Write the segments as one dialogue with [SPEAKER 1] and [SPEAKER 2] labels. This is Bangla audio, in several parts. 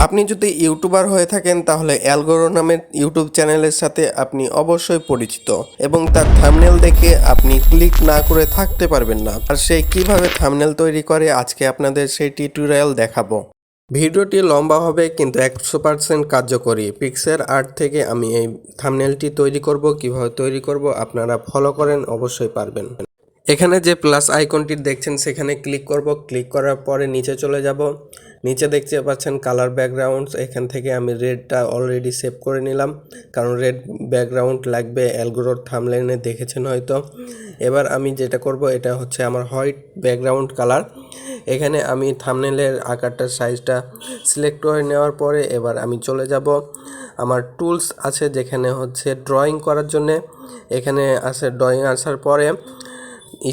[SPEAKER 1] আপনি যদি ইউটিউবার হয়ে থাকেন তাহলে অ্যালগোরো নামের ইউটিউব চ্যানেলের সাথে আপনি অবশ্যই পরিচিত এবং তার থাম্বনেল দেখে আপনি ক্লিক না করে থাকতে পারবেন না। আর সে কিভাবে থাম্বনেল তৈরি করে আজকে আপনাদের সেই টিউটোরিয়াল দেখাবো। ভিডিওটি লম্বা হবে কিন্তু 100% কার্যকরী। পিক্সেল আর্ট থেকে আমি এই থাম্বনেলটি তৈরি করব, কিভাবে তৈরি করব আপনারা ফলো করেন অবশ্যই পারবেন। এখানে যে প্লাস আইকনটি দেখছেন সেখানে ক্লিক করব, ক্লিক করার পরে নিচে চলে যাব। নিচে দেখতে পাচ্ছেন কালার ব্যাকগ্রাউন্ডস, এখান থেকে আমি রেডটা অলরেডি সেভ করে নিলাম কারণ রেড ব্যাকগ্রাউন্ড লাগবে অ্যালগ্রোর থাম্বনেলে দেখেছেন হয়তো। এবার আমি যেটা করব এটা হচ্ছে আমার হোয়াইট ব্যাকগ্রাউন্ড কালার। এখানে আমি থাম্বনেলের আকারটার সাইজটা সিলেক্ট করে নেওয়ার পরে এবার আমি চলে যাব আমার টুলস আছে যেখানে হচ্ছে ড্রয়িং করার জন্যে। এখানে আছে ড্রয়িং আসার পরে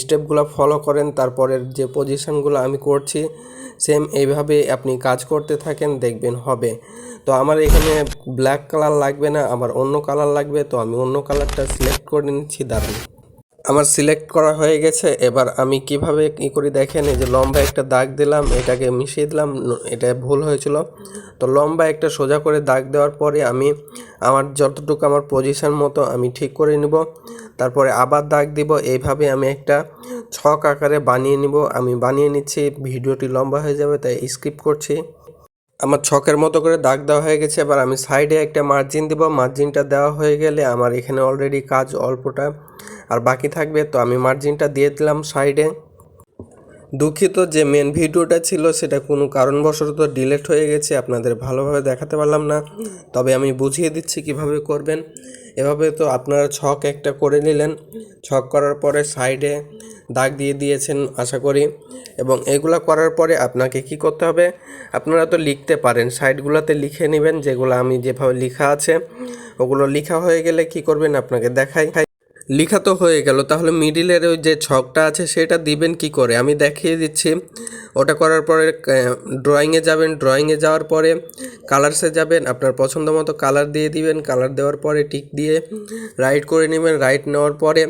[SPEAKER 1] স্টেপগুলো ফলো করেন, তারপরের যে পজিশনগুলো আমি করছি সেম এইভাবে আপনি কাজ করতে থাকেন, দেখবেন হবে। তো আমার এখানে ব্ল্যাক কালার লাগবে না, আমার অন্য কালার লাগবে, তো আমি অন্য কালারটা সিলেক্ট করে নিচ্ছি। দাঁড়ান, আমার সিলেক্ট করা হয়ে গেছে। এবার আমি কিভাবে কী করি দেখেন, এই যে লম্বা একটা দাগ দিলাম, এটাকে মিশিয়ে দিলাম, এটা ভুল হয়েছিল। তো লম্বা একটা সোজা করে দাগ দেওয়ার পরে আমি আমার যতটুকু আমার পজিশন মতো আমি ঠিক করে নিব, তারপরে আবার দাগ দিব। এইভাবে আমি একটা ছক আকারে বানিয়ে নিব। আমি বানিয়ে নিচ্ছি, ভিডিওটি লম্বা হয়ে যাবে তাই স্কিপ করছি। আমার ছকের মতো করে দাগ দেওয়া হয়ে গেছে। এবার আমি সাইডে একটা মার্জিন দিব, মার্জিনটা দেওয়া হয়ে গেলে আমার এখানে অলরেডি কাজ অল্পটা আর বাকি থাকবে, তো আমি মার্জিনটা দিয়ে দিলাম সাইডে। দুঃখিত, যে মেন ভিডিওটা ছিল সেটা কোনো কারণবশত ডিলিট হয়ে গেছে, আপনাদের ভালোভাবে দেখাতে পারলাম না, তবে আমি বুঝিয়ে দিচ্ছি কিভাবে করবেন। এভাবে তো আপনারা ছক একটা করে নিলেন, ছক করার পরে সাইডে দাগ দিয়ে দিয়েছেন আশা করি। এবং এগুলো করার পরে আপনাকে কি করতে হবে, আপনারা তো লিখতে পারেন, সাইডগুলোতে লিখে নেবেন যেগুলো আমি যেভাবে লেখা আছে। ওগুলো লেখা হয়ে গেলে কি করবেন আপনাকে দেখাই। লেখা তো হয়ে গেল, তাহলে মিডিলের ওই যে ছকটা আছে সেটা দিবেন কি করে আমি দেখিয়ে দিচ্ছি। ওটা করার পরে ড্রয়িংয়ে যাবেন, ড্রয়িংয়ে যাওয়ার পরে কালারসে যাবেন, আপনার পছন্দ মতো কালার দিয়ে দিবেন। কালার দেওয়ার পরে টিক দিয়ে রাইট করে নেবেন, রাইট নেওয়ার পরে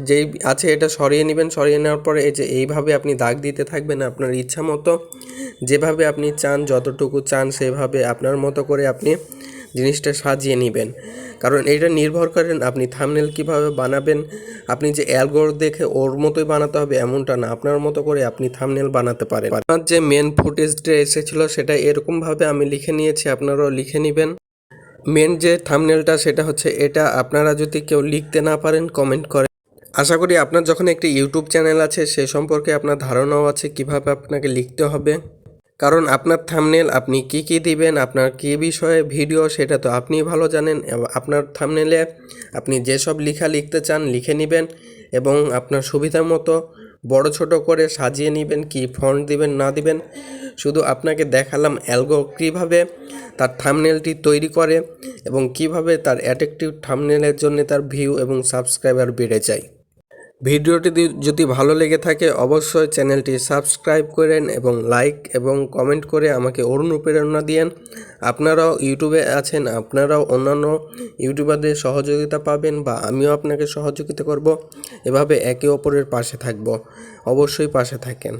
[SPEAKER 1] যেই আছে এটা সরিয়ে নেবেন, সরিয়ে নেওয়ার পরে এই যে এইভাবে আপনি দাগ দিতে থাকবেন আপনার ইচ্ছা মতো, যেভাবে আপনি চান, যতটুকু চান সেভাবে আপনার মতো করে আপনি জিনিসটা সাজিয়ে নেবেন। কারণ এটা নির্ভর করেন আপনি থাম্বনেল কিভাবে বানাবেন। আপনি যে অ্যালগোর দেখে ওর মতোই বানাতে হবে এমনটা না, আপনার মতো করে আপনি থাম্বনেল বানাতে পারেন। আপনার যে মেন ফুটেজটা এসেছিল সেটা এরকমভাবে আমি লিখে নিয়েছি, আপনারাও লিখে নেবেন। মেন যে থাম্বনেলটা সেটা হচ্ছে এটা। আপনারা যদি কেউ লিখতে না পারেন কমেন্ট করেন। আশা করি আপনার যখন একটি ইউটিউব চ্যানেল আছে সে সম্পর্কে আপনার ধারণাও আছে কিভাবে আপনাকে লিখতে হবে। কারণ আপনার থাম্বনেল আপনি কি দিবেন, আপনার কী বিষয়ে ভিডিও সেটা তো আপনিই ভালো জানেন। আপনার থাম্বনেলে আপনি যেসব লেখা লিখতে চান লিখে নেবেন এবং আপনার সুবিধা মতো বড় ছোট করে সাজিয়ে নেবেন, কি ফন্ট দিবেন না দিবেন। শুধু আপনাকে দেখালাম অ্যালগো কীভাবে তার থাম্বনেলটি তৈরি করে এবং কিভাবে তার অ্যাট্রাকটিভ থাম্বনেলের জন্য তার ভিউ এবং সাবস্ক্রাইবার বেড়ে যায়। ভিডিওটি যদি ভালো লেগে থাকে অবশ্যই চ্যানেলটি সাবস্ক্রাইব করেন এবং লাইক এবং কমেন্ট করে আমাকে অনুপ্রেরণা দিয়েন। আপনারাও ইউটিউবে আছেন, আপনারাও অন্যান্য ইউটিউবারদের সহযোগিতা পাবেন বা আমিও আপনাকে সহযোগিতা করব। এভাবে একে অপরের পাশে থাকব, অবশ্যই পাশে থাকেন।